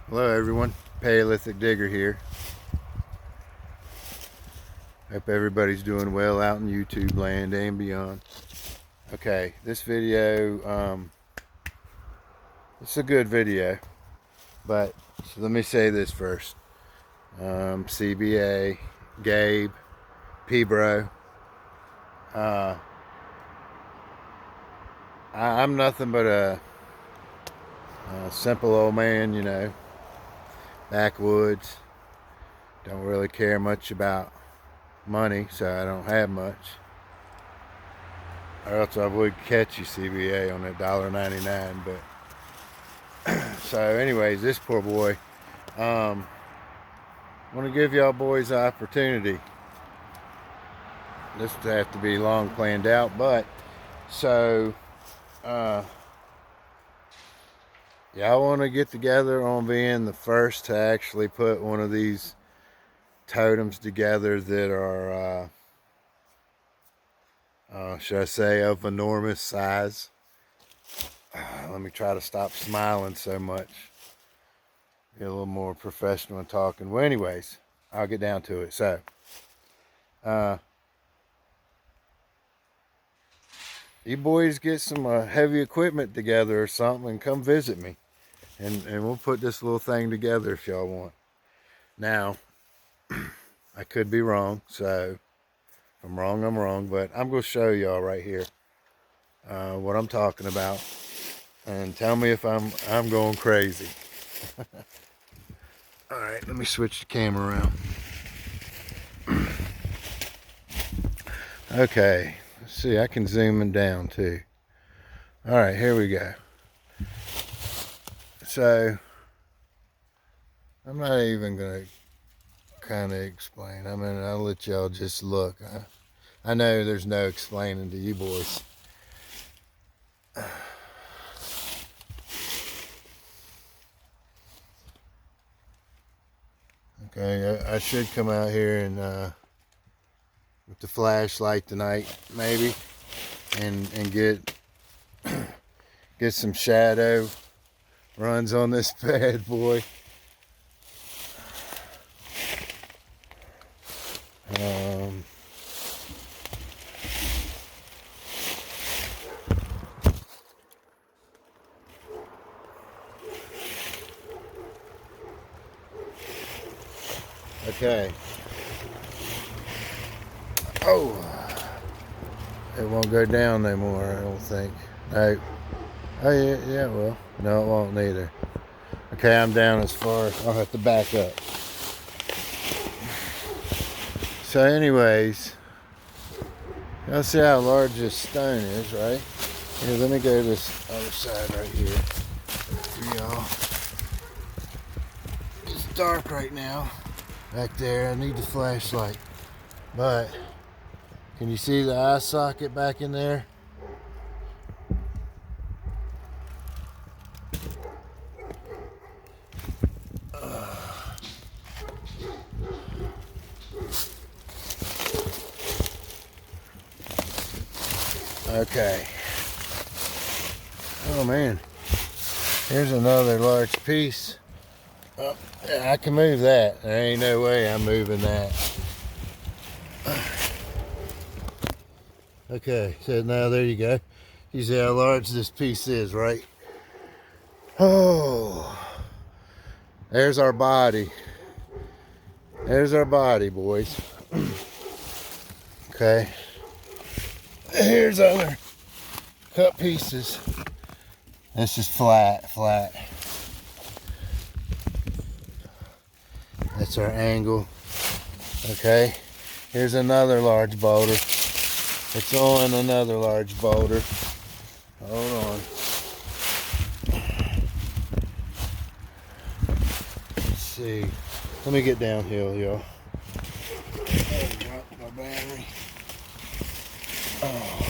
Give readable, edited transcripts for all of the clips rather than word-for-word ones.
Hello everyone, Paleolithic Digger here. Hope everybody's doing well out in YouTube land and beyond. Okay, this video, it's a good video, but so let me say this first. CBA, Gabe, P-Bro, I'm nothing but a simple old man, you know, backwoods. Don't really care much about money, so I don't have much. Or else I would catch you CBA on that $1.99. But so, anyways, this poor boy. I want to give y'all boys an opportunity. This would have to be long planned out, but so y'all want to get together on being the first to actually put one of these totems together that are should I say of enormous size. Let me try to stop smiling so much, get a little more professional in talking. Well, anyways, I'll get down to it. So you boys get some heavy equipment together or something and come visit me, and we'll put this little thing together if y'all want. Now I could be wrong, so if I'm wrong, I'm wrong, but I'm going to show y'all right here what I'm talking about, and tell me if I'm going crazy. All right, let me switch the camera around. Okay, let's see, I can zoom in down too. All right, here we go. So I'm not even going to kind of explain. I mean, I'll let y'all just look. I know there's no explaining to you boys. Okay, I should come out here and with the flashlight tonight, maybe, and get some shadow runs on this bad boy. Okay. Oh, it won't go down no more, I don't think. No. Oh yeah, well, no, it won't neither. Okay, I'm down as far. I'll have to back up. So anyways, y'all see how large this stone is, right? Here, let me go to this other side right here for y'all. It's dark right now back there. I need the flashlight. But can you see the eye socket back in there? Okay. Oh man, here's another large piece. Oh, yeah, I can move that. There ain't no way I'm moving that. Okay, so now there you go. You see how large this piece is, right? Oh, there's our body. There's our body, boys. Okay. Here's other cut pieces. This is flat. That's our angle. Okay. Here's another large boulder. It's on another large boulder. Hold on. Let's see. Let me get downhill, y'all. I dropped my battery. Oh.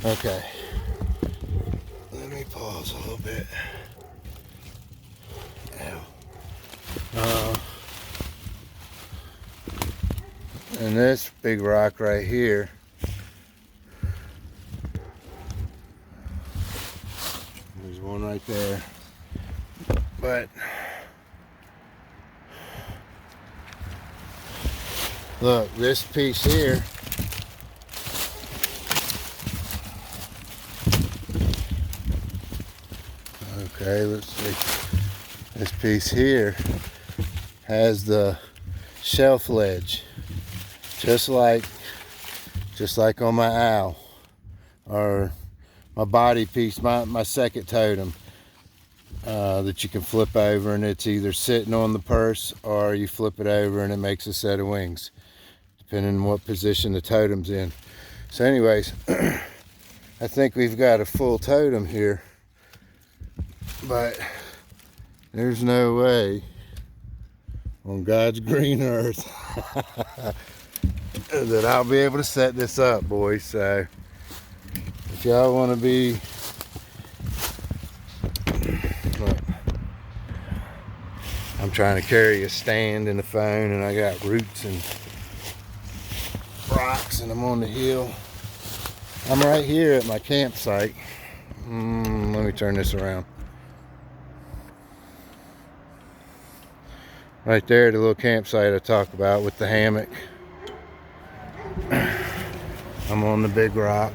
Okay. Let me pause a little bit. Ow. And this big rock right here, there's one right there. But look, this piece here, okay, let's see. This piece here has the shelf ledge, just like on my owl, or my body piece, my second totem, that you can flip over, and it's either sitting on the purse or you flip it over and it makes a set of wings, depending on what position the totem's in. So anyways, I think we've got a full totem here, but there's no way on God's green earth that I'll be able to set this up, boys. So if y'all want to be, look, I'm trying to carry a stand and a phone, and I got roots and rocks, and I'm on the hill. I'm right here at my campsite. Let me turn this around. Right there, the little campsite I talk about with the hammock. I'm on the big rock.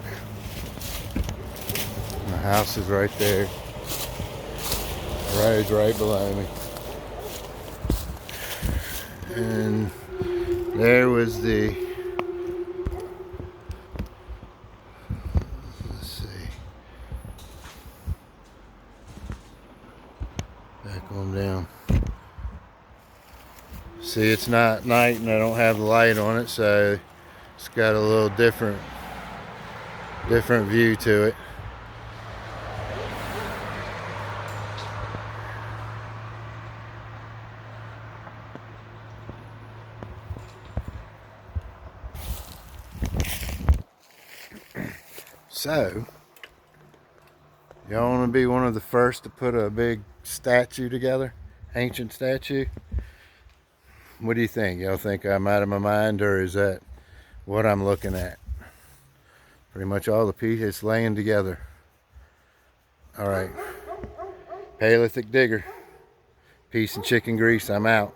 My house is right there. The road's right below me. And there was the, let's see, back on down. See, it's not night and I don't have the light on it, so it's got a little different view to it. So, y'all want to be one of the first to put a big statue together? Ancient statue? What do you think? Y'all think I'm out of my mind, or is that what I'm looking at? Pretty much all the pieces laying together. Alright. Paleolithic digger. Peace and chicken grease. I'm out.